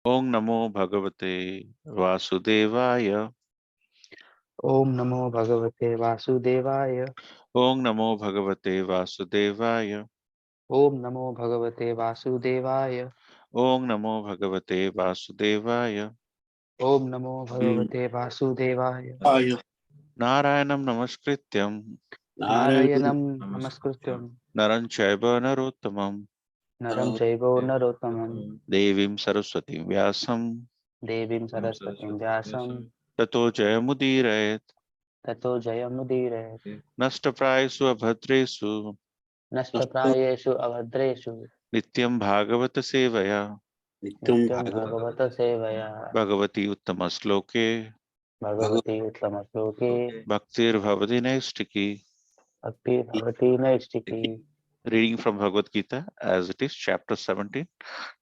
Om Namo Bhagavate Vasudevaya. Om Namo Bhagavate Vasudevaya. Om Namo Bhagavate Vasudevaya. Om Namo Bhagavate Vasudevaya. Om Namo Bhagavate Vasudevaya. Om Namo Bhagavate Vasudevaya. Narayanam Namaskrityam Narayanam Namaskrityam Naran Chaiva Narottamam Naram Chaiva Narottamam Devim Saraswati Vyasam Devim Saraswatim Vyasam Tato Jayamudirayat Tato Jayamudire Nashtaprayasu Abhadresu Nashtaprayeshu Avadreshu Nityam Bhagavata Sevaya Nityam Bhagavata Sevaya Bhagavati Uttamasloke Bhagavati Uttamaśloke Bhaktir Bhavati Naistiki. Bhakti Bhavati Naistiki. Reading from Bhagavad Gita as it is, chapter 17,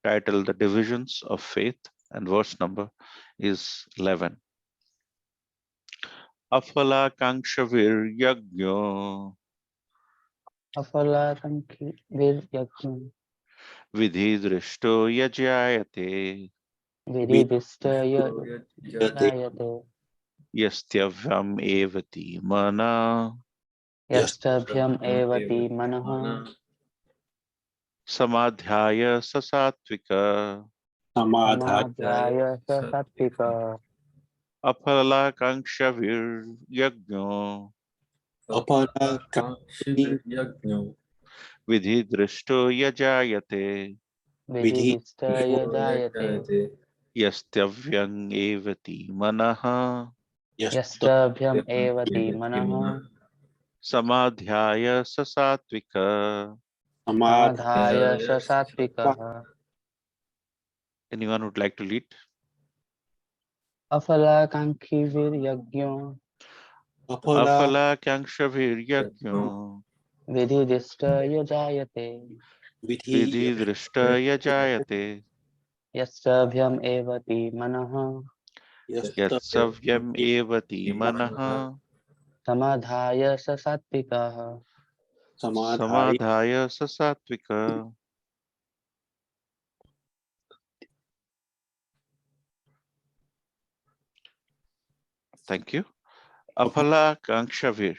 titled The Divisions of Faith, and verse number is 11. Afala Kankshavir Yagyo Afalakanki Viryakam Vidhi Drishto Yajayate Viridistaya Jayate Yastyavyam Evati Mana Yastabhyam Evati Manaha Samadhyaya Sasatvika Samadhyaya Satvika Afala Kankshavir Yagyo Vidhi Drishto Yajayate Viridistaya Jayate Yastavyang evati manaha Yastabhyam Evati Manaha samadhyaya sasatvika. Samadhyaya Satvika Anyone would like to lead? Afalakanki Viryagyo Afala kankshavir yajno Viridistaya Jayate vidhi drishta yajayate Yastabhyam Evati Manaha yatsavyam evati manaha Samadhaya Satvika samadhyaya sasatvika. Thank you. Afala kankshavir,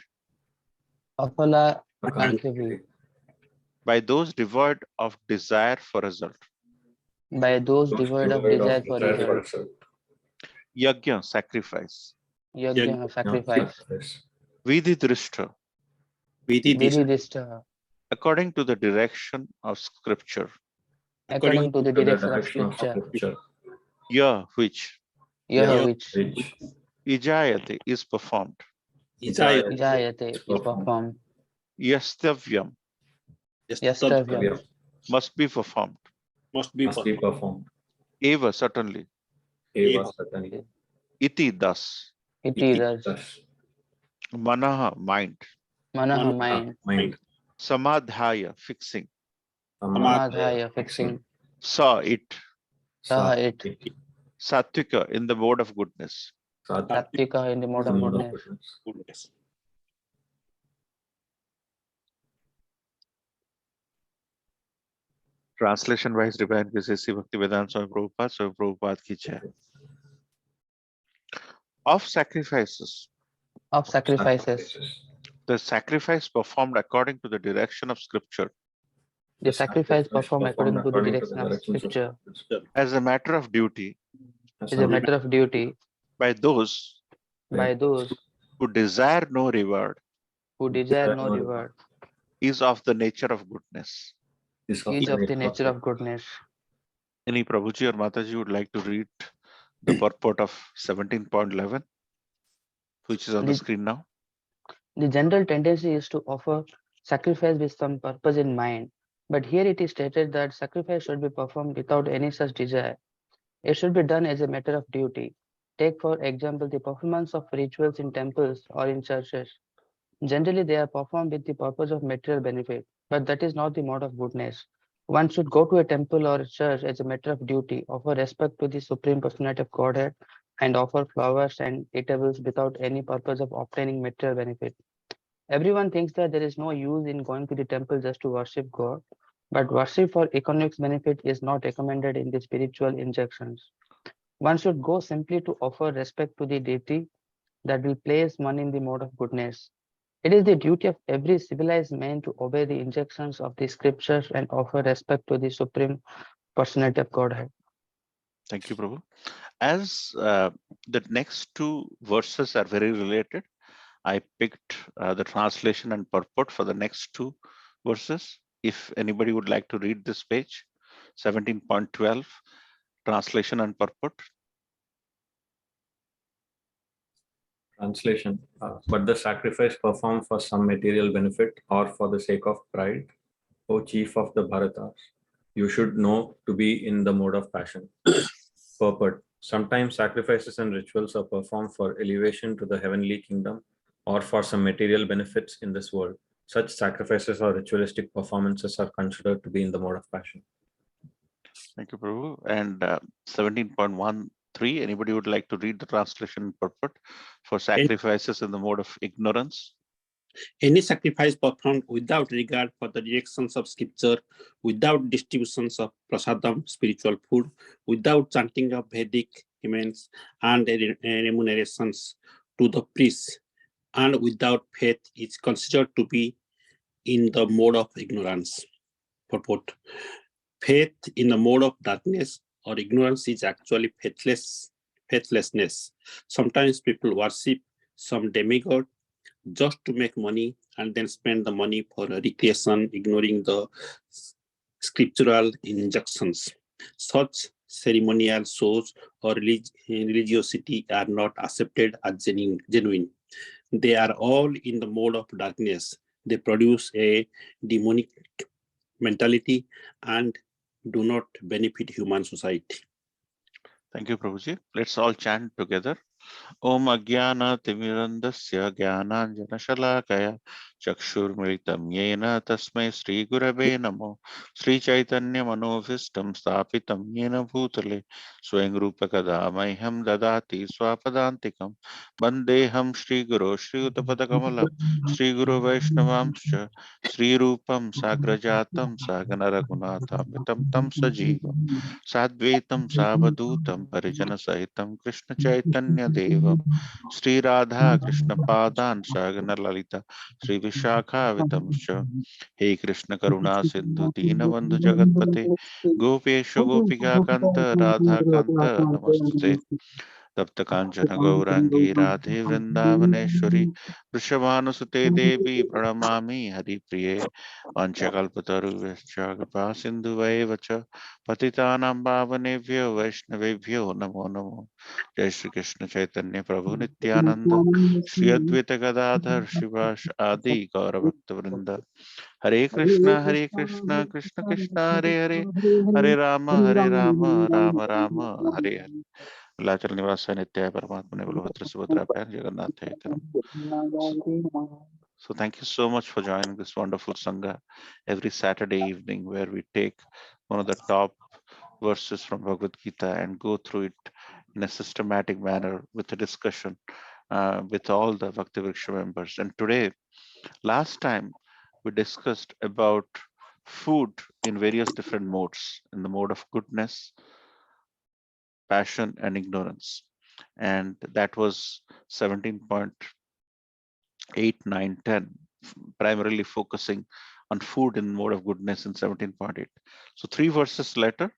Afala Kankivi by those devoid of desire for result. by those devoid of desire for result. Yajna, sacrifice. Yajna sacrifice. Vidhi drishta, Viridista according to the direction of scripture. according to the direction of scripture. Ya, which Yaha which ijayate is performed. Jayate is performed. Yastavyam Yastavyam must be performed. Eva, certainly. Iti, thus. iti thus. Manaha, mind. Manaha mind. Samadhaya, fixing. Samadhaya fixing. Sa, it. Saha it. Sattvika, in the mode of goodness. Tattvika in the mode of goodness. Translation wise, Divine Sri Bhaktivedanta Swami Prabhupada, Swami Prabhupada ki jai. Of sacrifices. Of sacrifices. The sacrifice performed according to the direction of scripture. The sacrifice performed according to the direction of scripture. As a matter of duty. Is a matter of duty. By those. Who desire no reward. Who desire no reward. Is of the nature of goodness. Is of the nature of goodness. Any Prabhuji or Mataji would like to read the purport of 17.11, which is on the screen now. The general tendency is to offer sacrifice with some purpose in mind, but here it is stated that sacrifice should be performed without any such desire. It should be done as a matter of duty. Take, for example, the performance of rituals in temples or in churches. Generally, they are performed with the purpose of material benefit, but that is not the mode of goodness. One should go to a temple or a church as a matter of duty, offer respect to the Supreme Personality of Godhead, and offer flowers and eatables without any purpose of obtaining material benefit. Everyone thinks that there is no use in going to the temple just to worship God. But worship for economic benefit is not recommended in the spiritual injunctions. One should go simply to offer respect to the deity that will place one in the mode of goodness. It is the duty of every civilized man to obey the injunctions of the scriptures and offer respect to the supreme personality of Godhead. Thank you, Prabhu. As the next two verses are very related, I picked the translation and purport for the next two verses. If anybody would like to read this page, 17.12, translation and purport. Translation. But the sacrifice performed for some material benefit or for the sake of pride, O chief of the Bharatas, you should know to be in the mode of passion. Purport. Sometimes sacrifices and rituals are performed for elevation to the heavenly kingdom or for some material benefits in this world. Such sacrifices or ritualistic performances are considered to be in the mode of passion. Thank you, Prabhu. And 17.13, anybody would like to read the translation and purport for sacrifices in the mode of ignorance? Any sacrifice performed without regard for the directions of scripture, without distributions of prasadam, spiritual food, without chanting of Vedic hymns and remunerations to the priests, and without faith is considered to be in the mode of ignorance. Purport. Faith in the mode of darkness or ignorance is actually faithlessness. Sometimes people worship some demigod just to make money and then spend the money for a recreation, ignoring the scriptural injunctions. Such ceremonial shows or religiosity are not accepted as genuine. They are all in the mode of darkness. They produce a demonic mentality and do not benefit human society. Thank you, Prabhuji. Let's all chant together. Om Agyana Timirandasya Gyananjana Shalakaya Chakshurmilitam Yena Tasmai Sri Gurave Namo Sri Chaitanya Manovistam Stapitam Yena Bhutale Swayam Rupa Kadamaiham Dadati Swapadantikam Bandeham Sri Guru Sri Utapadakamala Sri Guru Vaishnavamscha Sri Rupam Sagrajatam Sagana Raghunatamitam Tam Sajivam Sadvaitam Savadutam Parijana Sahitam Krishna Chaitanya Devam Sri Radha Krishna Padan Sagana Lalita Sri Vishakha Vitamscha He Krishna Karuna Sindhu Dinabandhu Jagatpate Gopesha Gopika Kanta Radha Kanta Namaste तप्त कांचन गौरांगी राधे वृंदावनेश्वरी वृषभानुसुते देवी प्रणमामि हरिप्रिये वंशकल्पतरुभ्यश्च कृपा सिन्धुवैव च पतितानां पावनेभ्यो वैष्णवेभ्यो नमो नमो। जय श्री कृष्ण चैतन्य प्रभु नित्यानंद श्री अद्वैत गदाधर शिवास आदि गौर भक्त वृंद। हरे कृष्ण कृष्ण कृष्ण हरे हरे, हरे Ram Ram Ram Hare Hare. Lachal Nivasa Nitya Paramatmane Balabhadra Subhadra Bhyan Jagannath Ekaram. So thank you so much for joining this wonderful Sangha every Saturday evening, where we take one of the top verses from Bhagavad Gita and go through it in a systematic manner with a discussion with all the Bhakti Vriksha members. And today, last time, we discussed about food in various different modes, in the mode of goodness, passion, and ignorance. And that was 17.8, 9, 10, primarily focusing on food in mode of goodness in 17.8. So 3 verses later,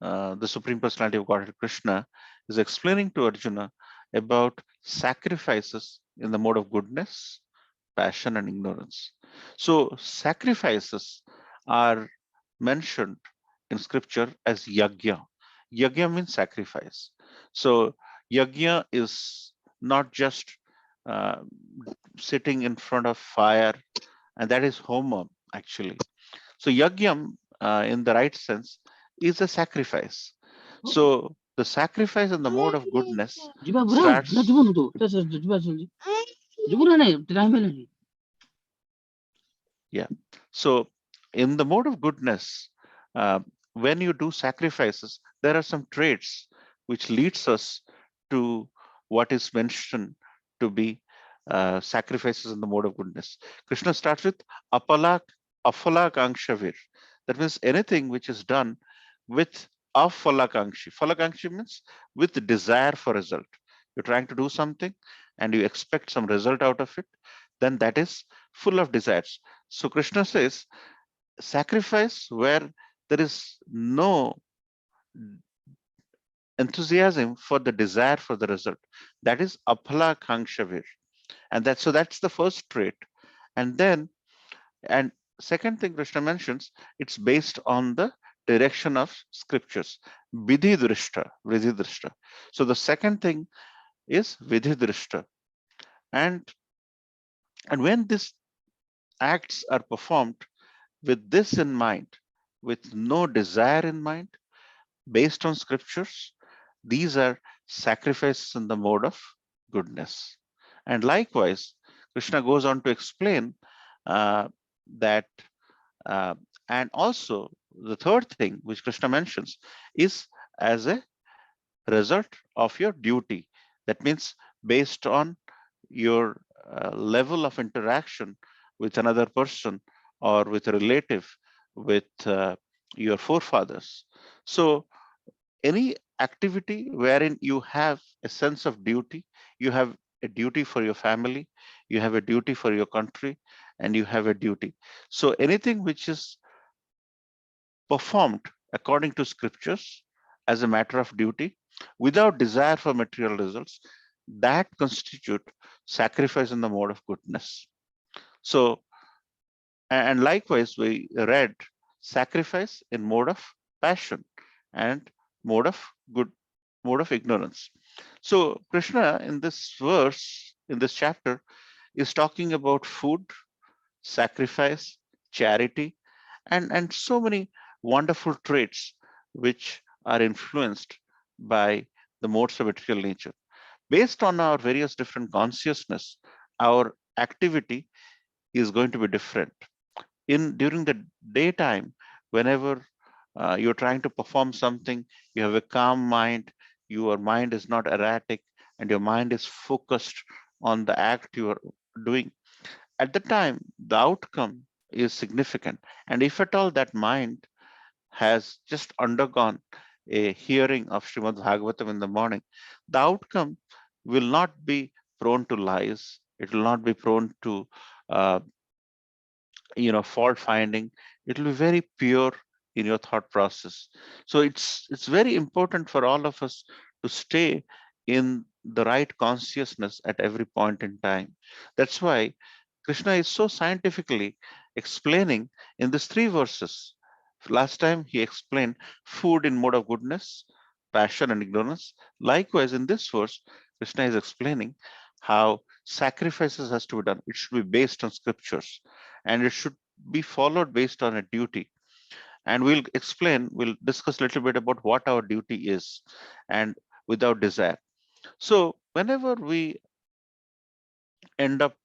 the Supreme Personality of Godhead Krishna is explaining to Arjuna about sacrifices in the mode of goodness, passion, and ignorance. So sacrifices are mentioned in scripture as yajna. Yajna means sacrifice. So yajna is not just uh, sitting in front of fire, and that is homa actually. So yajna, in the right sense, is a sacrifice. So the sacrifice in the mode of goodness starts. Yeah. So in the mode of goodness, when you do sacrifices, there are some traits which leads us to what is mentioned to be sacrifices in the mode of goodness. Krishna starts with apalak, afalak angshavir. That means anything which is done with afalakankshi. Falakankshi means with desire for result. You're trying to do something and you expect some result out of it, then that is full of desires. So Krishna says sacrifice where there is no enthusiasm for the desire for the result, that is aphalakangshavir. And that's the first trait. And then, and second thing Krishna mentions, it's based on the direction of scriptures, vidhi drishta. So the second thing is vidhi drishta. And when these acts are performed with this in mind, with no desire in mind, based on scriptures, these are sacrifices in the mode of goodness. And likewise, Krishna goes on to explain that, uh, and also the third thing which Krishna mentions is as a result of your duty. That means based on your level of interaction with another person or with a relative, with your forefathers. So any activity wherein you have a sense of duty, you have a duty for your family, you have a duty for your country, and you have a duty. So anything which is performed according to scriptures as a matter of duty without desire for material results, that constitute sacrifice in the mode of goodness. So, and likewise we read sacrifice in mode of passion and mode of mode of ignorance. So Krishna in this verse, in this chapter, is talking about food, sacrifice, charity, and so many wonderful traits which are influenced by the modes of material nature. Based on our various different consciousness, our activity is going to be different. During the daytime, whenever you're trying to perform something, you have a calm mind, your mind is not erratic, and your mind is focused on the act you are doing. At the time, the outcome is significant. And if at all that mind has just undergone a hearing of Srimad Bhagavatam in the morning, the outcome will not be prone to lies. It will not be prone to uh, fault finding. It will be very pure in your thought process. So it's very important for all of us to stay in the right consciousness at every point in time. That's why Krishna is so scientifically explaining in these three verses. Last time he explained food in mode of goodness, passion and ignorance. Likewise in this verse, Krishna is explaining how sacrifices has to be done. It should be based on scriptures, and it should be followed based on a duty. And we'll discuss a little bit about what our duty is and without desire. So whenever we end up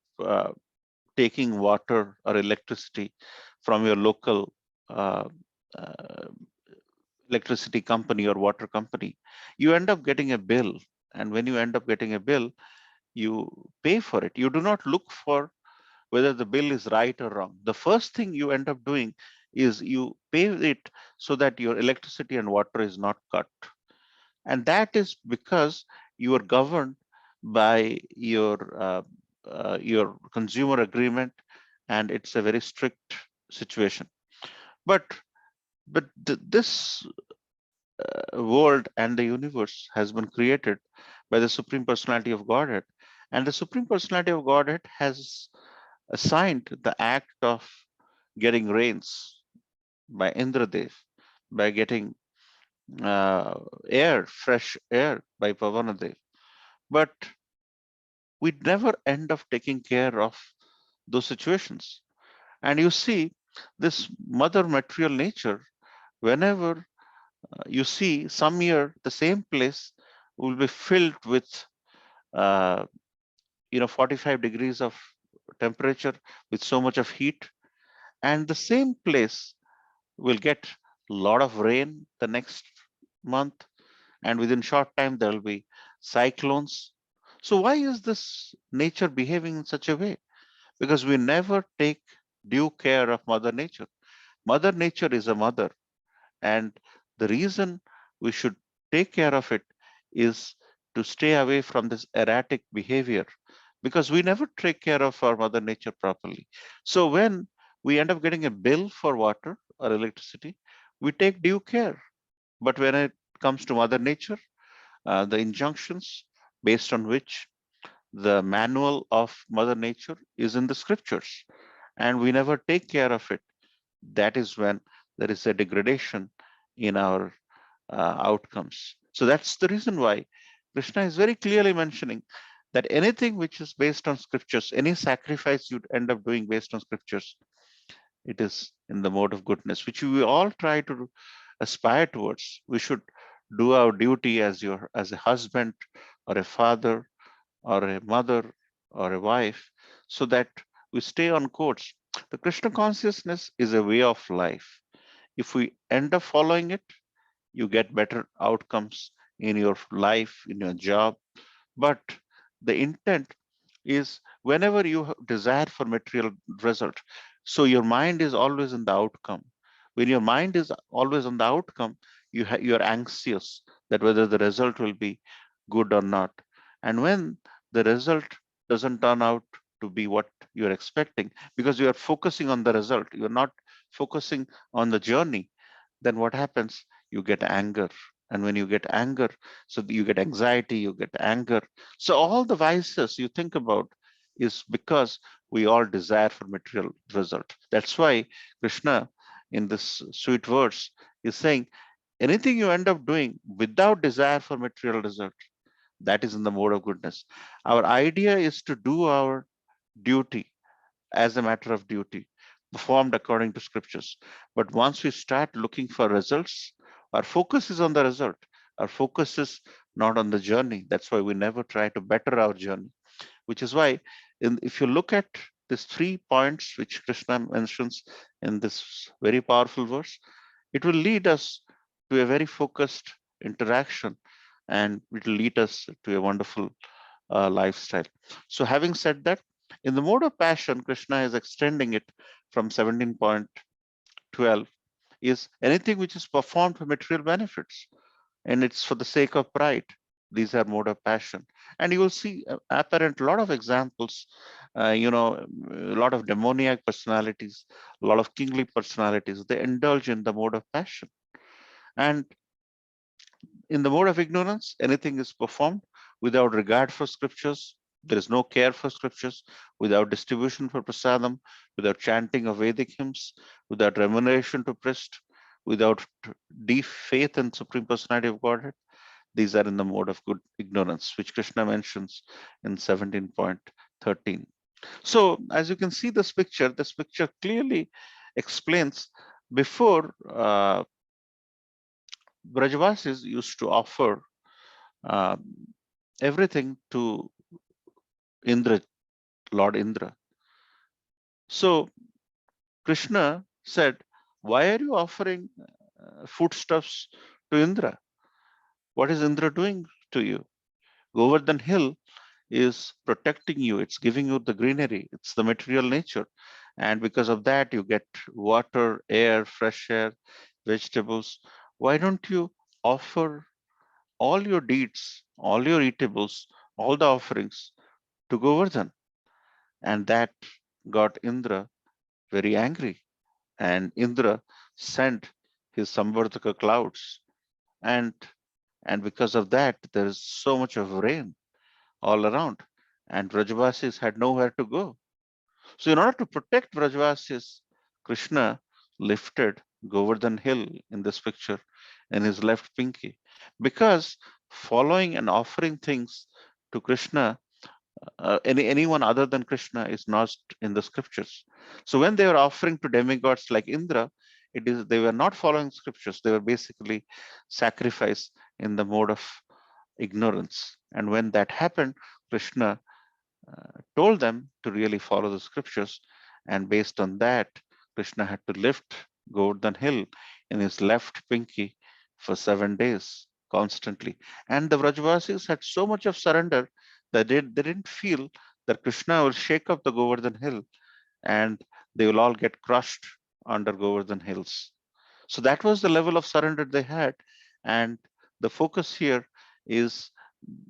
taking water or electricity from your local uh, uh, electricity company or water company, you end up getting a bill. And when you end up getting a bill, you pay for it. You do not look for whether the bill is right or wrong. The first thing you end up doing is you pay it so that your electricity and water is not cut. And that is because you are governed by your consumer agreement, and it's a very strict situation. But this world and the universe has been created by the Supreme Personality of Godhead, and the Supreme Personality of Godhead has assigned the act of getting rains by Indradev, by getting fresh air by Pavanadev. But we never end up taking care of those situations. And you see, this mother material nature, whenever you see some year, the same place will be filled with, uh, 45 degrees of temperature with so much of heat. And the same place will get a lot of rain the next month, and within short time there will be cyclones. So why is this nature behaving in such a way? Because we never take due care of mother nature. Mother Nature is a mother, and the reason we should take care of it is to stay away from this erratic behavior, because we never take care of our Mother Nature properly. So when we end up getting a bill for water or electricity, we take due care. But when it comes to Mother Nature, the injunctions based on which the manual of Mother Nature is in the scriptures, and we never take care of it, that is when there is a degradation in our outcomes. So that's the reason why Krishna is very clearly mentioning that anything which is based on scriptures, any sacrifice you'd end up doing based on scriptures, it is in the mode of goodness, which we all try to aspire towards. We should do our duty as a husband or a father or a mother or a wife, so that we stay on course. The Krishna consciousness is a way of life. If we end up following it, you get better outcomes in your life, in your job. But the intent is whenever you desire for material result, so your mind is always in the outcome. When your mind is always on the outcome, you're anxious that whether the result will be good or not. And when the result doesn't turn out to be what you're expecting, because you are focusing on the result, you're not focusing on the journey, then what happens? You get anger. And when you get anger, so you get anxiety, you get anger. So all the vices you think about is because we all desire for material result. That's why Krishna in this sweet verse is saying, anything you end up doing without desire for material result, that is in the mode of goodness. Our idea is to do our duty as a matter of duty, performed according to scriptures. But once we start looking for results, our focus is on the result. Our focus is not on the journey. That's why we never try to better our journey, which is why if you look at these 3 points which Krishna mentions in this very powerful verse, it will lead us to a very focused interaction, and it will lead us to a wonderful lifestyle. So having said that, in the mode of passion, Krishna is extending it from 17.12 is anything which is performed for material benefits, and it's for the sake of pride. These are mode of passion. And you will see apparent lot of examples, a lot of demoniac personalities, a lot of kingly personalities, they indulge in the mode of passion. And in the mode of ignorance, anything is performed without regard for scriptures. There is no care for scriptures, without distribution for prasadam, without chanting of Vedic hymns, without remuneration to priest, without deep faith in Supreme Personality of Godhead. These are in the mode of good ignorance, which Krishna mentions in 17.13. So as you can see this picture clearly explains before Brajavasis used to offer everything to Indra, Lord Indra. So Krishna said, why are you offering foodstuffs to Indra? What is Indra doing to you? Govardhan Hill is protecting you. It's giving you the greenery. It's the material nature. And because of that, you get water, air, fresh air, vegetables. Why don't you offer all your deeds, all your eatables, all the offerings to Govardhan? And that got Indra very angry. And Indra sent his Samvardhaka clouds. And because of that, there is so much of rain all around. And Vrajavasis had nowhere to go. So in order to protect Vrajavasis, Krishna lifted Govardhan Hill in this picture in his left pinky. Because following and offering things to Krishna, anyone other than Krishna is not in the scriptures. So when they were offering to demigods like Indra, they were not following scriptures. They were basically sacrifice in the mode of ignorance. And when that happened, Krishna told them to really follow the scriptures. And based on that, Krishna had to lift Govardhan Hill in his left pinky for 7 days constantly. And the Vrajavasis had so much of surrender that they didn't feel that Krishna will shake up the Govardhan Hill and they will all get crushed under Govardhan Hills. So that was the level of surrender they had. And the focus here is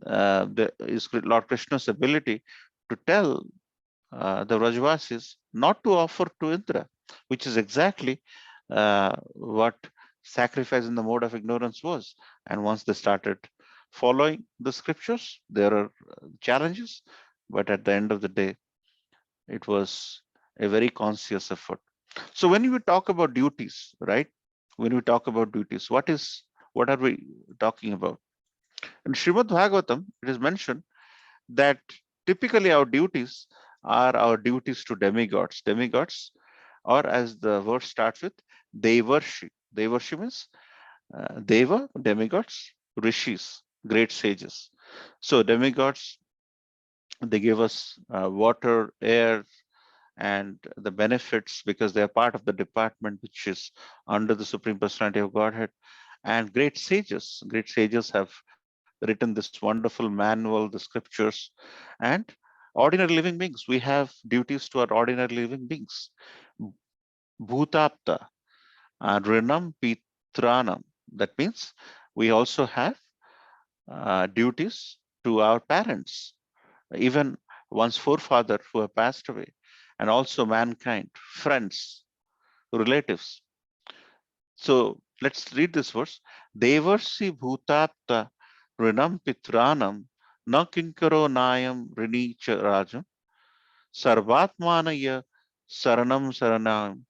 Lord Krishna's ability to tell the Vrajavasis not to offer to Indra, which is exactly what sacrifice in the mode of ignorance was. And once they started following the scriptures, there are challenges, but at the end of the day, it was a very conscious effort. So when we talk about duties, right? When we talk about duties, what are we talking about? In Srimad Bhagavatam, it is mentioned that typically our duties are our duties to demigods. Demigods, or as the word starts with, Devarshi. Devarshi means Deva, demigods, Rishis, great sages. So demigods, they give us water, air, and the benefits because they are part of the department which is under the Supreme Personality of Godhead. And great sages have written this wonderful manual, the scriptures, and ordinary living beings. We have duties to our ordinary living beings. Bhutapta, Rinam Pitranam. That means we also have duties to our parents, even one's forefather who have passed away, and also mankind, friends, relatives. So let's read this verse. Devarsi bhutapta rinam pitranam na kinkaro nayam rinicha rajam sarvatmanaya saranam saranam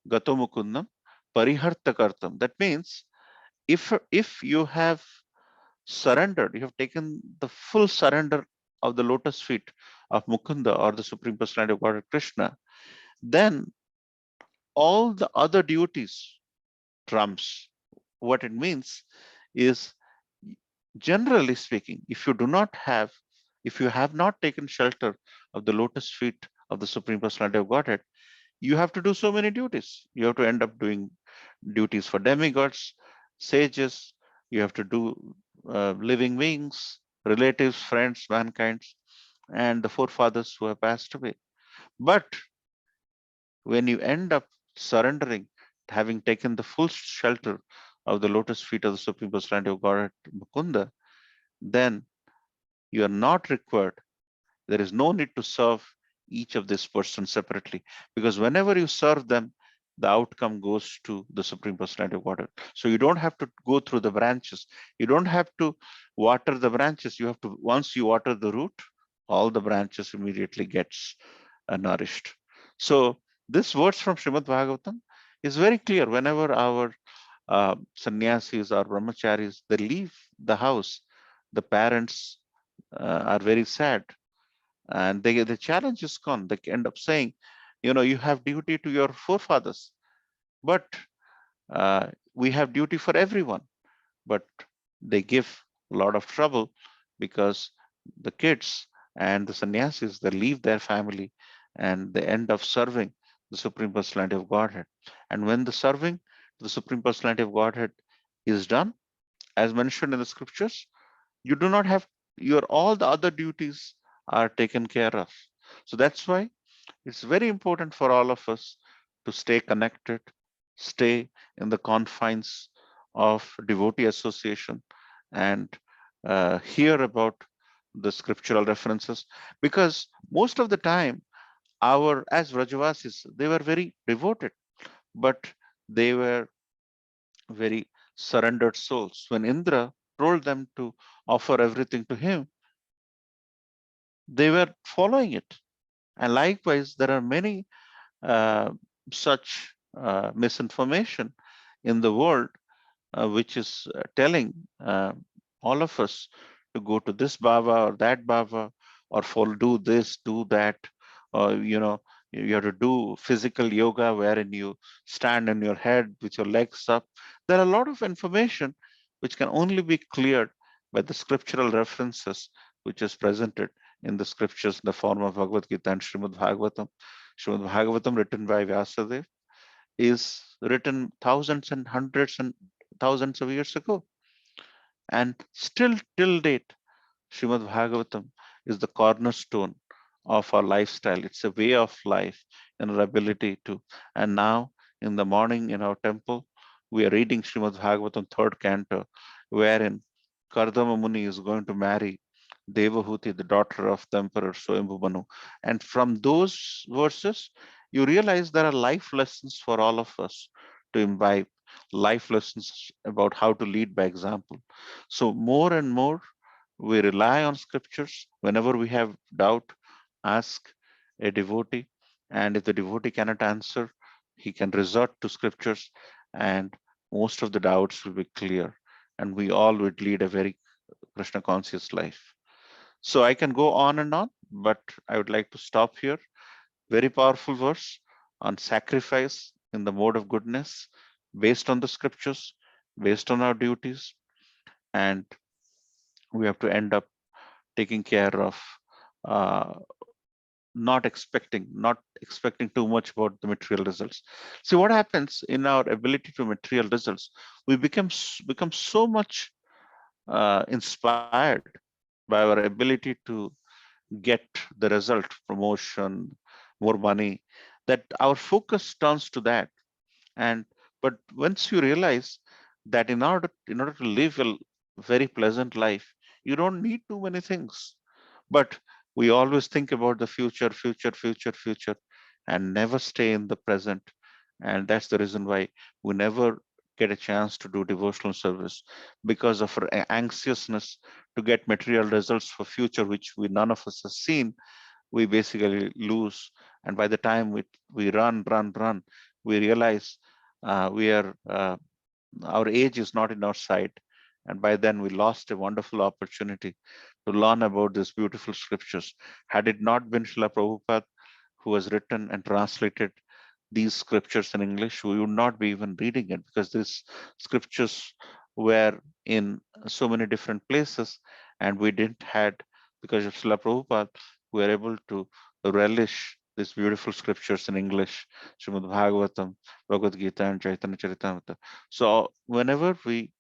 gatomukundam parihartakartam. That means if you have surrendered, you have taken the full surrender of the lotus feet of Mukunda or the Supreme Personality of Godhead Krishna, then all the other duties trumps. What it means is, generally speaking, if you have not taken shelter of the lotus feet of the Supreme Personality of Godhead, you have to do so many duties. You have to end up doing duties for demigods, sages, you have to do living beings, relatives, friends, mankind, and the forefathers who have passed away. But when you end up surrendering, having taken the full shelter of the lotus feet of the Supreme Personality of Godhead Mukunda, then you are not required. There is no need to serve each of these persons separately, because whenever you serve them, the outcome goes to the Supreme Personality of Godhead. So you don't have to go through the branches. You don't have to water the branches. You have to, once you water the root, all the branches immediately gets nourished. So this verse from Srimad Bhagavatam is very clear. Whenever our sannyasis or brahmacharis, they leave the house, the parents are very sad, and the challenge is gone. They end up saying, you have duty to your forefathers, but we have duty for everyone. But they give a lot of trouble because the kids and the sannyasis, they leave their family and they end up serving the Supreme Personality of Godhead. And when the serving the Supreme Personality of Godhead is done, as mentioned in the scriptures, you do not have your all the other duties are taken care of. So that's why it's very important for all of us to stay connected, stay in the confines of devotee association, and hear about the scriptural references, because most of the time our as Vrajavasis, they were very devoted, but they were very surrendered souls. When Indra told them to offer everything to him, they were following it. And likewise, there are many such misinformation in the world, which is telling all of us to go to this Baba or that Baba, or for do this, do that, or you have to do physical yoga wherein you stand on your head with your legs up. There are a lot of information which can only be cleared by the scriptural references which is presented in the scriptures in the form of Bhagavad Gita and Srimad Bhagavatam. Srimad Bhagavatam, written by Vyasadeva, is written thousands and hundreds and thousands of years ago. And still till date, Srimad Bhagavatam is the cornerstone of our lifestyle. It's a way of life and our ability to. And now in the morning in our temple, we are reading Srimad Bhagavatam 3rd canto, wherein Kardama Muni is going to marry Devahuti, the daughter of the Emperor Swayambhu. And from those verses, you realize there are life lessons for all of us to imbibe, life lessons about how to lead by example. So more and more, we rely on scriptures. Whenever we have doubt, ask a devotee. And if the devotee cannot answer, he can resort to scriptures, and most of the doubts will be clear. And we all would lead a very Krishna conscious life. So I can go on and on, but I would like to stop here. Very powerful verse on sacrifice in the mode of goodness, based on the scriptures, based on our duties, and we have to end up taking care of uh, not expecting too much about the material results. See what happens in our ability to material results. We become so much inspired by our ability to get the result, promotion, more money, that our focus turns to that. And but once you realize that in order to live a very pleasant life, you don't need too many things. But we always think about the future, and never stay in the present. And that's the reason why we never get a chance to do devotional service, because of our anxiousness to get material results for future, which we none of us has seen. We basically lose. And by the time we run, we realize we are our age is not in our sight. And by then we lost a wonderful opportunity to learn about these beautiful scriptures. Had it not been Srila Prabhupada who has written and translated these scriptures in English, we would not be even reading it, because these scriptures were in so many different places, and we didn't had, because of Srila Prabhupada, we are able to relish these beautiful scriptures in English, Srimad Bhagavatam, Bhagavad Gita, and Chaitanya Charitamrita. So whenever we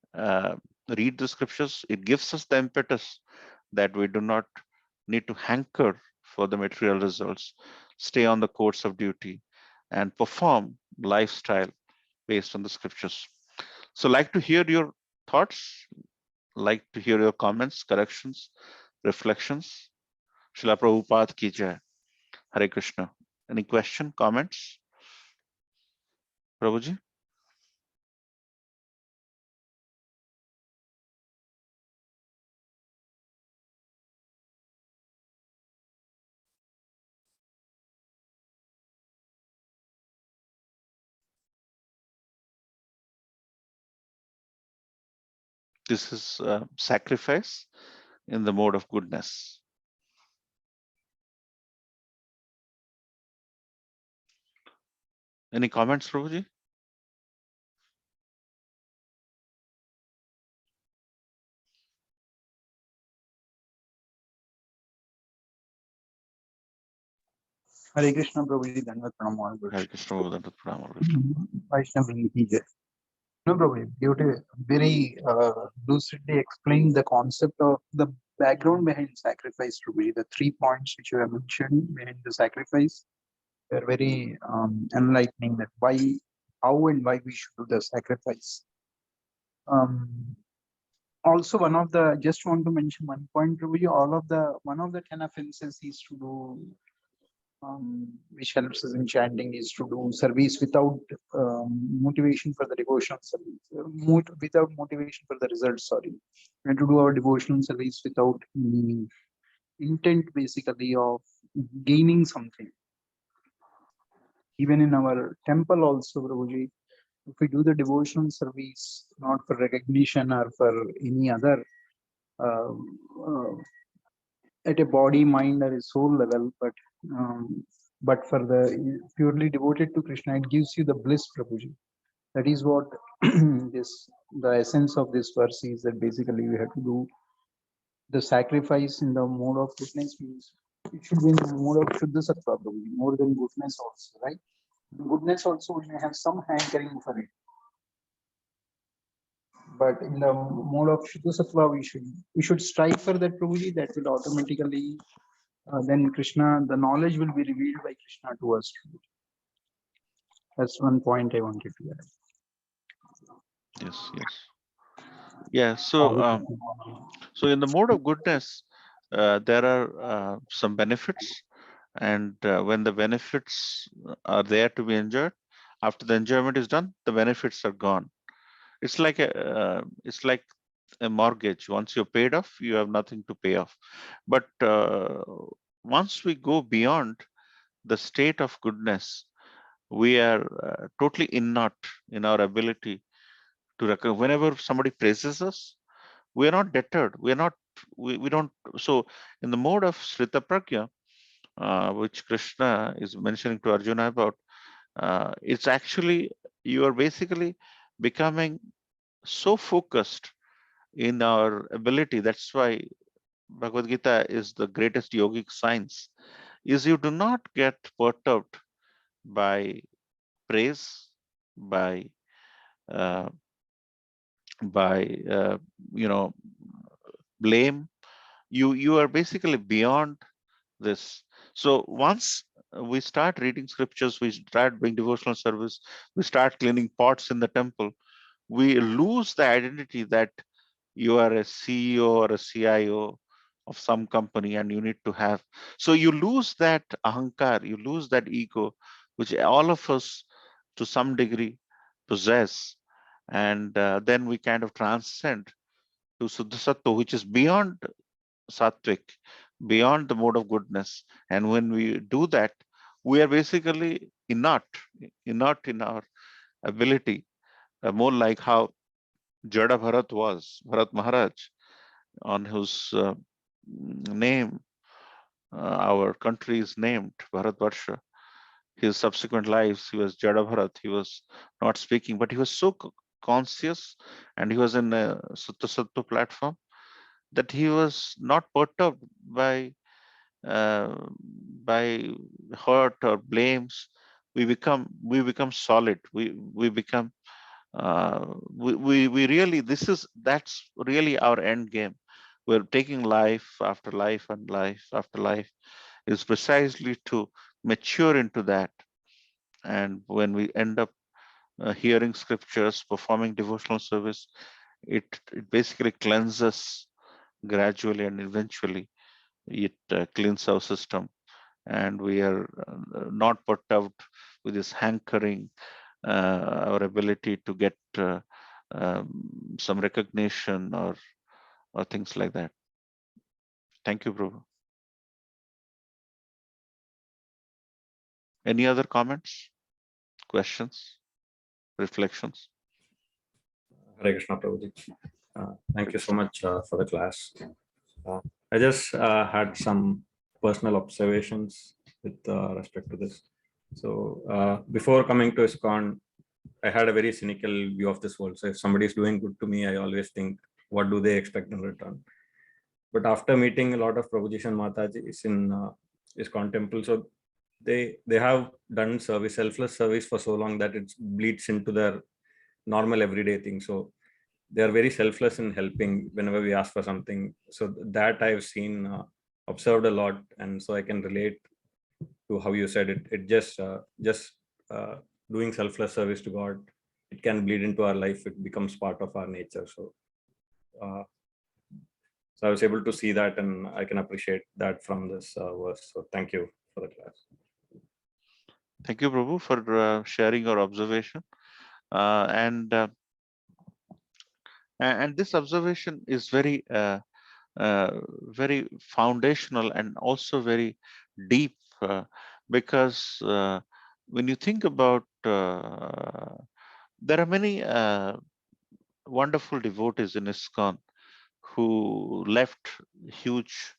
read the scriptures, it gives us the impetus that we do not need to hanker for the material results, stay on the course of duty, and perform lifestyle based on the scriptures. So like to hear your thoughts, like to hear your comments, corrections, reflections. Srila Prabhupada ki jai. Hare Krishna. Any question, comments? Prabhuji? This is sacrifice in the mode of goodness. Any comments, Prabhuji? Hare Krishna Prabhuji, Dandavat Pranam all good. Hare Krishna, Vadantat Pranam. Vaishnav Ji Jai. No Prabhuji, beauty, very lucidly explained the concept of the background behind sacrifice, Prabhuji. The 3 points which you have mentioned behind the sacrifice are very enlightening, that why, how and why we should do the sacrifice. Also, one of the, just want to mention one point, Prabhuji, one of the 10 offenses is to do, which helps us in chanting, is to do service without motivation for the devotional service, without motivation for the results, sorry, and to do our devotional service without intent basically of gaining something. Even in our temple also, Prabhuji, if we do the devotional service not for recognition or for any other at a body, mind, or a soul level, but for the purely devoted to Krishna, it gives you the bliss, Prabhuji. That is what the essence of this verse is, that basically we have to do the sacrifice in the mode of goodness, means it should be in the mode of Shuddha Sattva, Prabhuji, more than goodness also, right? Goodness also we may have some hankering for it. But in the mode of Shuddha Sattva, we should strive for that, Prabhuji. That will automatically then Krishna, the knowledge will be revealed by Krishna to us. That's one point I wanted to add. Yes. Yeah. So so in the mode of goodness, there are some benefits, and when the benefits are there to be enjoyed, after the enjoyment is done, the benefits are gone. It's like a mortgage. Once you're paid off, you have nothing to pay off. But once we go beyond the state of goodness, we are totally innate in our ability to recognize. Whenever somebody praises us, we are not deterred. We don't. So in the mode of Shrita Pragya, which Krishna is mentioning to Arjuna about, it's actually, you are basically becoming so focused in our ability. That's why Bhagavad Gita is the greatest yogic science, is you do not get perturbed by praise, by uh, by you know blame. You are basically beyond this. So once we start reading scriptures, we start doing devotional service, we start cleaning pots in the temple, we lose the identity that you are a CEO or a CIO of some company and you need to have. So you lose that ahankar, you lose that ego, which all of us to some degree possess. And then we kind of transcend to Suddha Sattva, which is beyond sattvic, beyond the mode of goodness. And when we do that, we are basically inert in our ability, more like how Jada Bharat was, Bharat Maharaj, on whose name our country is named, Bharat Varsha. His subsequent lives, he was Jada Bharat. He was not speaking, but he was so conscious, and he was in a Sutta Sattva platform, that he was not perturbed uh, by hurt or blames. We become solid. We become we really, that's really our end game. We're taking life after life and life after life is precisely to mature into that. And when we end up hearing scriptures, performing devotional service, it basically cleanses gradually, and eventually it cleans our system, and we are not put out with this hankering, our ability to get some recognition or things like that. Thank you, Prabhu. Any other comments, questions, reflections? Hare Krishna, Prabhuji. Thank you so much for the class. I just had some personal observations with respect to this. So before coming to ISKCON, I had a very cynical view of this world. So if somebody is doing good to me, I always think, what do they expect in return? But after meeting a lot of Prabhuji and Matajis in ISKCON temple, so they have done service, selfless service for so long that it bleeds into their normal everyday thing. So they are very selfless in helping whenever we ask for something. So that I've seen, observed a lot, and so I can relate to how you said it. It just doing selfless service to God, it can bleed into our life. It becomes part of our nature. So I was able to see that, and I can appreciate that from this verse. So thank you for the class. Thank you, Prabhu, for sharing your observation. And this observation is very very foundational and also very deep, because when you think about, there are many wonderful devotees in ISKCON who left huge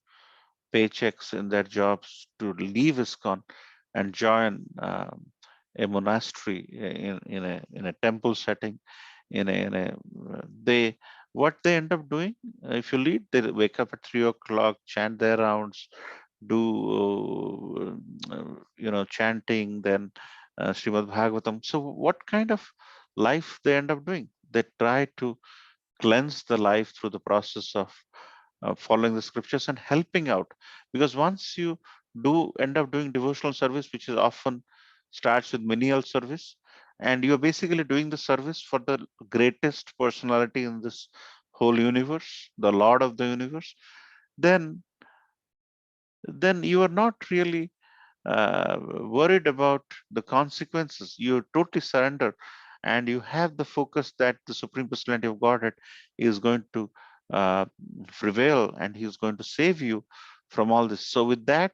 paychecks in their jobs to leave ISKCON and join a monastery in a temple setting, they, what they end up doing, if you lead, they wake up at 3 o'clock, chant their rounds, do chanting, then Srimad Bhagavatam. So what kind of life they end up doing? They try to cleanse the life through the process of following the scriptures and helping out, because once you do end up doing devotional service, which is often starts with menial service, and you're basically doing the service for the greatest personality in this whole universe, the Lord of the universe, then you are not really worried about the consequences. You totally surrender, and you have the focus that the Supreme Personality of Godhead is going to uh, prevail, and He is going to save you from all this. So with that,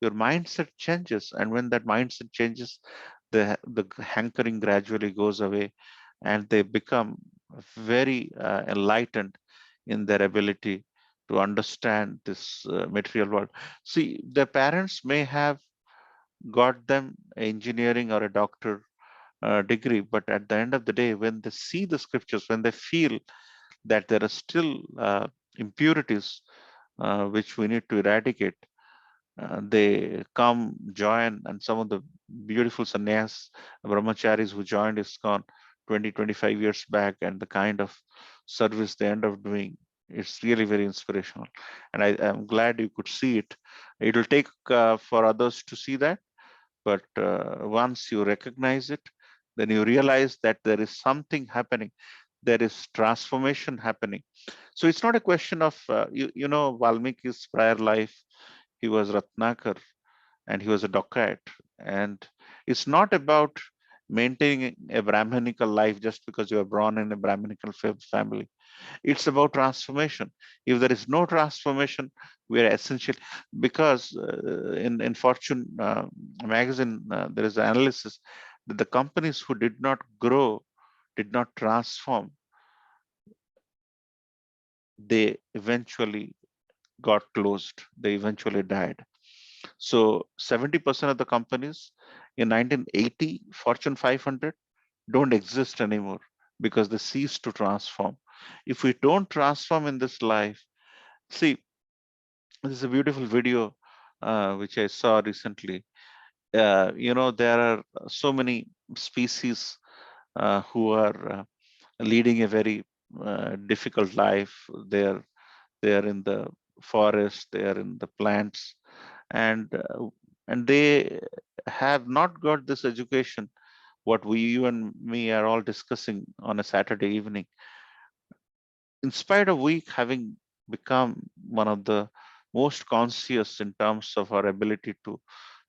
your mindset changes, and when that mindset changes, the hankering gradually goes away, and they become very enlightened in their ability to understand this material world. See, their parents may have got them engineering or a doctor degree, but at the end of the day, when they see the scriptures, when they feel that there are still impurities which we need to eradicate, they come join, and some of the beautiful sannyas brahmacharis who joined ISKCON 20-25 years back, and the kind of service they end up doing, it's really very inspirational, and I am glad you could see it. It will take for others to see that, but once you recognize it, then you realize that there is something happening, there is transformation happening. So it's not a question of you know, Valmiki's prior life, he was Ratnakar and he was a dacoit, and it's not about maintaining a brahmanical life just because you are born in a brahmanical family. It's about transformation. If there is no transformation, we are essential, because in Fortune magazine, there is an analysis that the companies who did not grow, did not transform, they eventually got closed, they eventually died. So 70% of the companies in 1980 Fortune 500 don't exist anymore because they ceased to transform. If we don't transform in this life, see, this is a beautiful video which I saw recently. You know, there are so many species who are leading a very difficult life. They are in the forest, they are in the plants, and they have not got this education what we, you and me, are all discussing on a Saturday evening. In spite of we having become one of the most conscious in terms of our ability to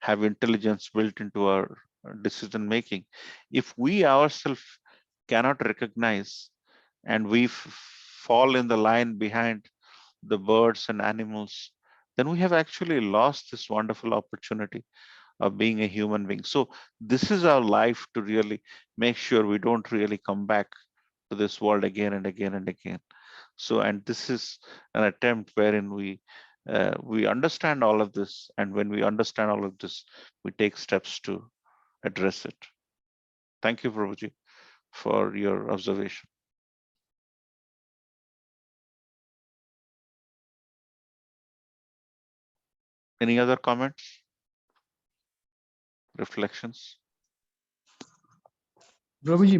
have intelligence built into our decision making, if we ourselves cannot recognize, and we fall in the line behind the birds and animals, then we have actually lost this wonderful opportunity of being a human being. So this is our life to really make sure we don't really come back to this world again and again and again. So, and this is an attempt wherein we understand all of this, and when we understand all of this, we take steps to address it. Thank you, Prabhuji, for your observation. Any other comments, reflections? Prabhuji,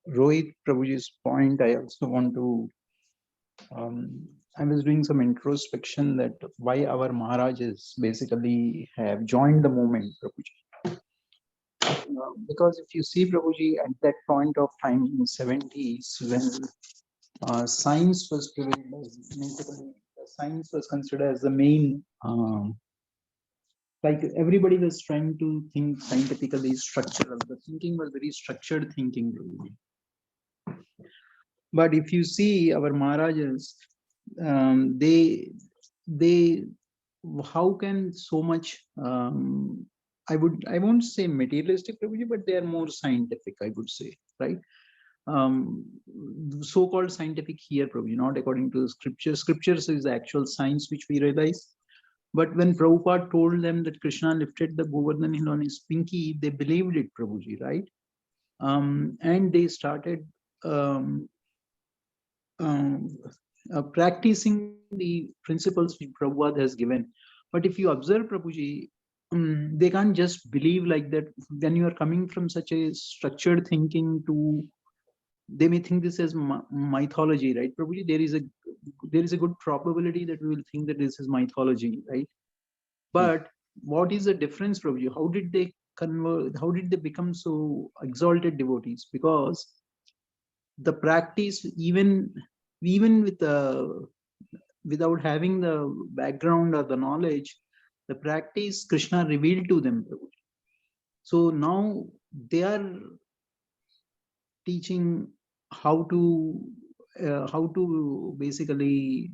Rohit Prabhuji's point, I also want to, I was doing some introspection that why our Maharajas basically have joined the movement, Prabhuji. Because if you see, Prabhuji, at that point of time in 70s, when science was basically, science was considered as the main, like everybody was trying to think scientifically structural. The thinking was very structured thinking, Prabhuji. But if you see our Maharajas, they how can so much, I won't say materialistic, Prabhuji, but they are more scientific, I would say, right? So-called scientific here, Prabhuji, not according to the scriptures. Scriptures is the actual science which we realize. But when Prabhupada told them that Krishna lifted the Govardhan hill on his pinky, they believed it, Prabhuji, right? And they started practicing the principles which Prabhupada has given. But if you observe, Prabhuji, they can't just believe like that. When you are coming from such a structured thinking to, they may think this as mythology, right, Prabhuji? There is a good probability that we will think that this is mythology, right? But what is the difference, Prabhuji? How did they convert? How did they become so exalted devotees? Because the practice, even with without having the background or the knowledge, the practice Krishna revealed to them. So now they are teaching how to basically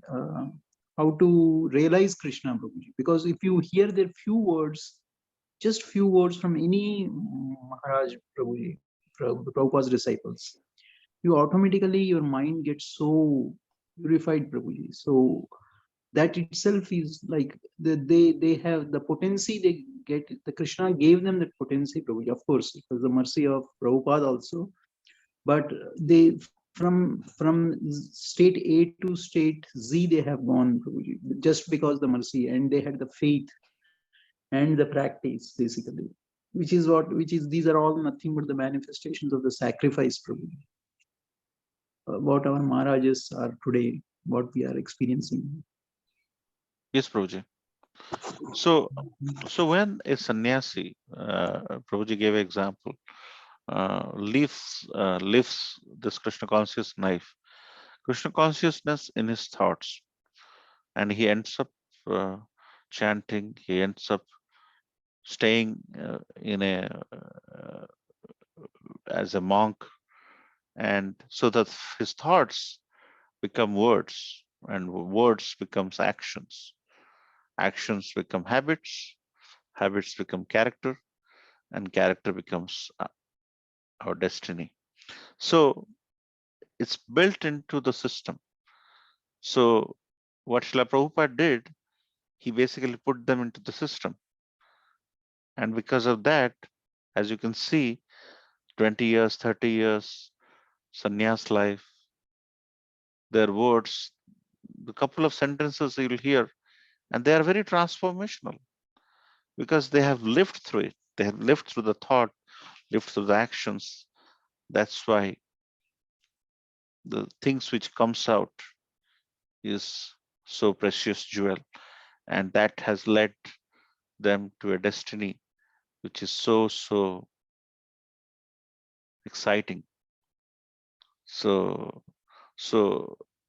how to realize Krishna, Prabhuji. Because if you hear their few words, just few words from any Maharaj, Prabhuji, Prabhupada's disciples, you automatically, your mind gets so purified, Prabhuji. So that itself is like they have the potency they get. The Krishna gave them that potency, Prabhuji. Of course, it was the mercy of Prabhupada also, but they from state A to state Z they have gone, Prabhuji, just because the mercy, and they had the faith and the practice basically, which is these are all nothing but the manifestations of the sacrifice, Prabhuji. What our Maharajas are today, what we are experiencing. Yes, Prabhuji. So when a sannyasi, Prabhuji gave an example, lives this Krishna conscious life, Krishna consciousness in his thoughts, and he ends up chanting, he ends up staying in a as a monk, and so that his thoughts become words, and words becomes actions, actions become habits, habits become character, and character becomes our destiny. So it's built into the system. So what Srila Prabhupada did, he basically put them into the system. And because of that, as you can see, 20 years, 30 years, sannyas life, their words, the couple of sentences you'll hear, and they are very transformational because they have lived through it. They have lived through the thought, lived through the actions. That's why the things which comes out is so precious jewel, and that has led them to a destiny which is so exciting. So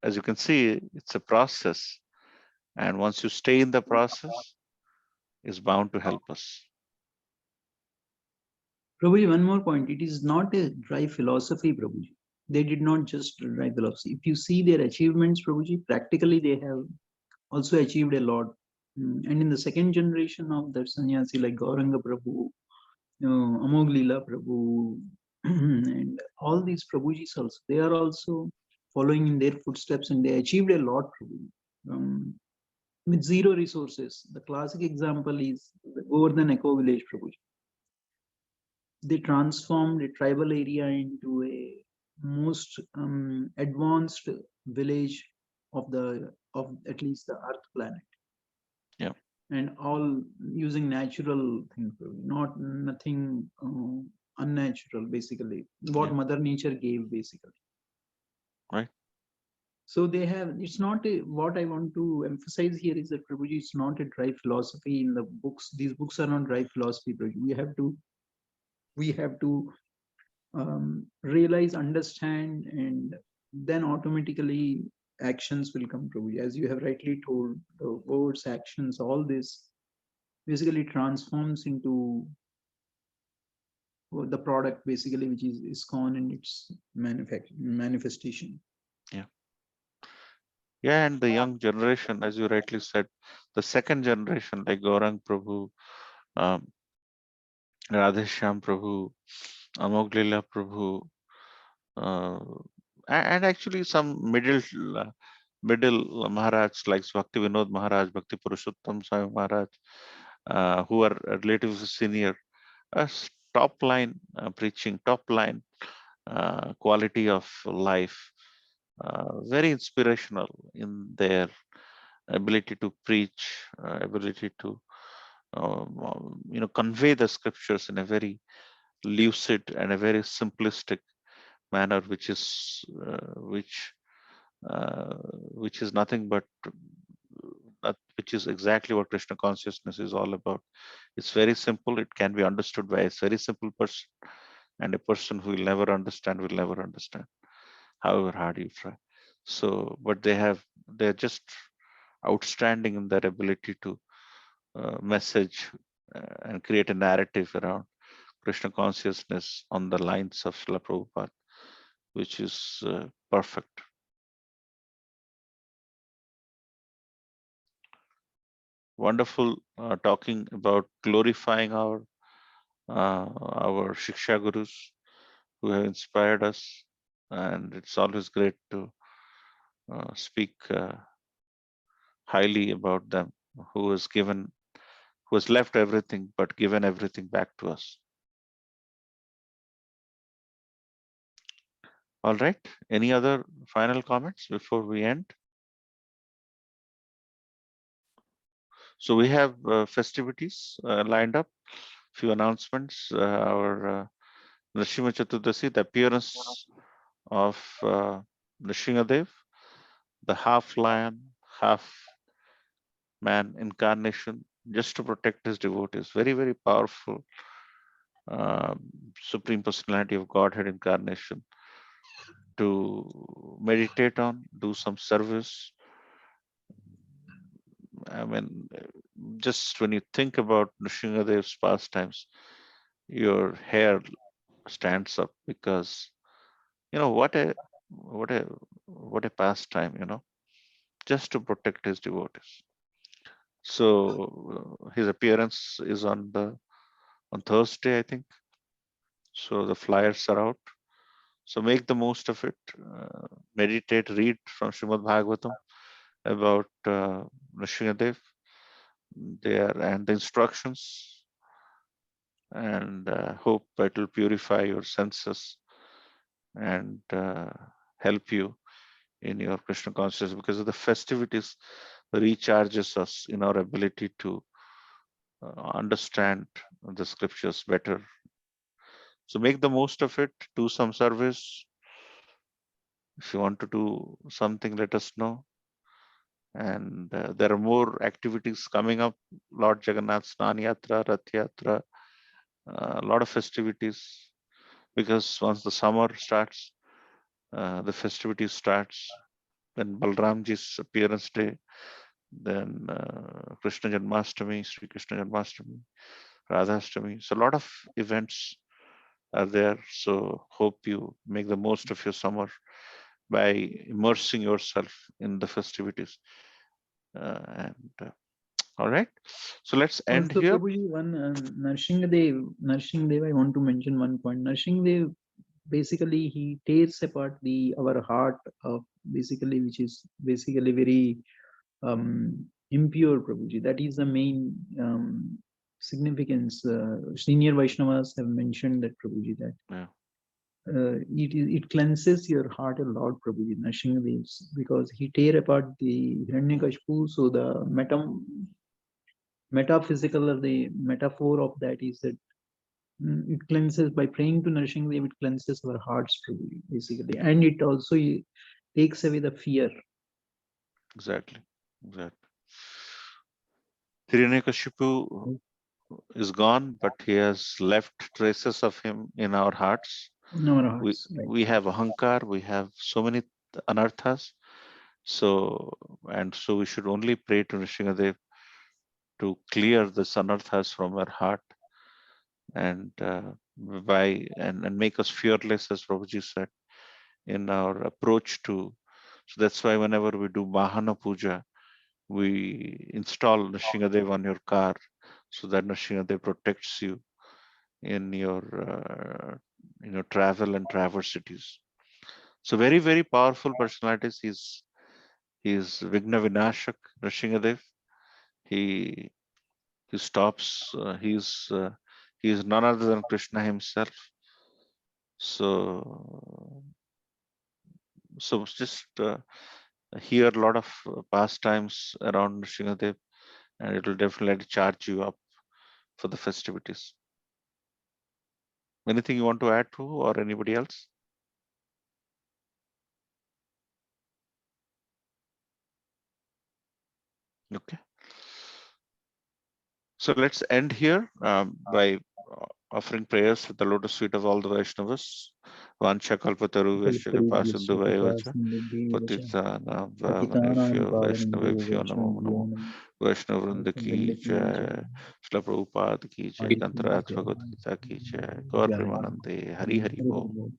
as you can see, it's a process, and once you stay in the process, is bound to help us. Prabhuji, one more point. It is not a dry philosophy, Prabhuji. They did not just dry philosophy. If you see their achievements, Prabhuji, practically they have also achieved a lot. And in the second generation of that sannyasi like Gauranga Prabhu, Amog Leela Prabhu, and all these Prabhujis also, they are also following in their footsteps, and they achieved a lot, Prabhuji, with zero resources. The classic example is the Govardhan Eco Village, Prabhuji. They transformed a tribal area into a most advanced village of at least the Earth planet. Yeah. And all using natural things, not nothing unnatural, basically what Mother Nature gave, basically. Right. So they have, it's not a, what I want to emphasize here is that, Prabhuji, it's not a dry philosophy in the books. These books are not dry philosophy, Prabhuji. We have to realize, understand, and then automatically actions will come, Prabhuji. As you have rightly told, the words, actions, all this basically transforms into the product, basically, which is ISKCON and its manifestation. Yeah, and the young generation, as you rightly said, the second generation like Gaurang Prabhu, um, Radheshyam Prabhu, Amog Leela Prabhu, and actually some middle Maharaj like Bhakti Vinod Maharaj, Bhakti Purushottam Swami Maharaj, who are relatively senior, top line preaching, top line quality of life, very inspirational in their ability to preach, ability to convey the scriptures in a very lucid and a very simplistic manner, which is which is nothing but which is exactly what Krishna consciousness is all about. It's very simple. It can be understood by a very simple person, and a person who will never understand, however hard you try. So, but they're just outstanding in their ability to message and create a narrative around Krishna consciousness on the lines of Srila Prabhupada, which is perfect. Wonderful talking about glorifying our Shiksha Gurus who have inspired us, and it's always great to speak highly about them, who has left everything but given everything back to us. All right. Any other final comments before we end? So we have festivities lined up. Few announcements. Our Nrsimha Chaturdasi, the appearance of Nrsimhadev, the half lion, half man incarnation, just to protect his devotees. Very, very powerful Supreme Personality of Godhead incarnation to meditate on, do some service. I mean, just when you think about Nrsimhadev's pastimes, your hair stands up, because what a pastime, just to protect his devotees. So his appearance is on Thursday, I think. So the flyers are out. So make the most of it. Meditate, read from Srimad Bhagavatam about Nrsimhadev there and the instructions, and hope it will purify your senses and help you in your Krishna consciousness, because of the festivities recharges us in our ability to understand the scriptures better. So make the most of it, do some service. If you want to do something, let us know. And there are more activities coming up. Lord Jagannath Snan Yatra, Rath Yatra, a lot of festivities, because once the summer starts, the festivity starts. Then Balramji's appearance day, then Krishna Janmashtami, Sri Krishna Janmashtami, Radhashtami. So a lot of events are there. So hope you make the most of your summer by immersing yourself in the festivities. All right, so let's end Also, here. Prabhuji, one Narsingadev, I want to mention one point. Narsingadev, basically, he tears apart our heart of basically, which is basically very impure, Prabhuji. That is the main significance. Senior Vaishnavas have mentioned that, Prabhuji, that Yeah. it cleanses your heart a lot, Prabhuji, Narsingadevs, because he tear apart the Hiranyakashipu. So the metaphysical or the metaphor of that is that it cleanses by praying to Narsingadev, it cleanses our hearts, Prabhuji, basically, and it also takes away the fear. Exactly. Hiranyakashipu is gone, but he has left traces of him in our hearts. In our hearts, right. We have ahankar, we have so many anarthas. So we should only pray to Nrsimhadev to clear the anarthas from our heart, and and make us fearless, as Prabhuji said, in our approach to. So that's why whenever we do Mahana Puja, we install Nrsimhadev on your car, so that Nrsimhadev protects you in your travel and traversities. So very, very powerful personalities. He's Vigna Vinashak, Nrsimhadev. He stops. He is none other than Krishna himself. So just hear a lot of pastimes around Nrsimhadev, and it will definitely charge you up for the festivities. Anything you want to add to, or anybody else? Okay. So let's end here by offering prayers with the lotus feet of all the Vaishnavas. Vancha kalpataru vaishya sindhu vaja patitana पतितानां vamanebhyo पावनेभ्यो vaishnavebhyo namo वैष्णवेभ्यो namo नमः Vaishnavrinda ki वैष्णववृन्द की jai, Srila Prabhupada ki jai, जय Grantaraj Bhagavad Gita ki jai, Gaur Premanande, Hari Hari Bol.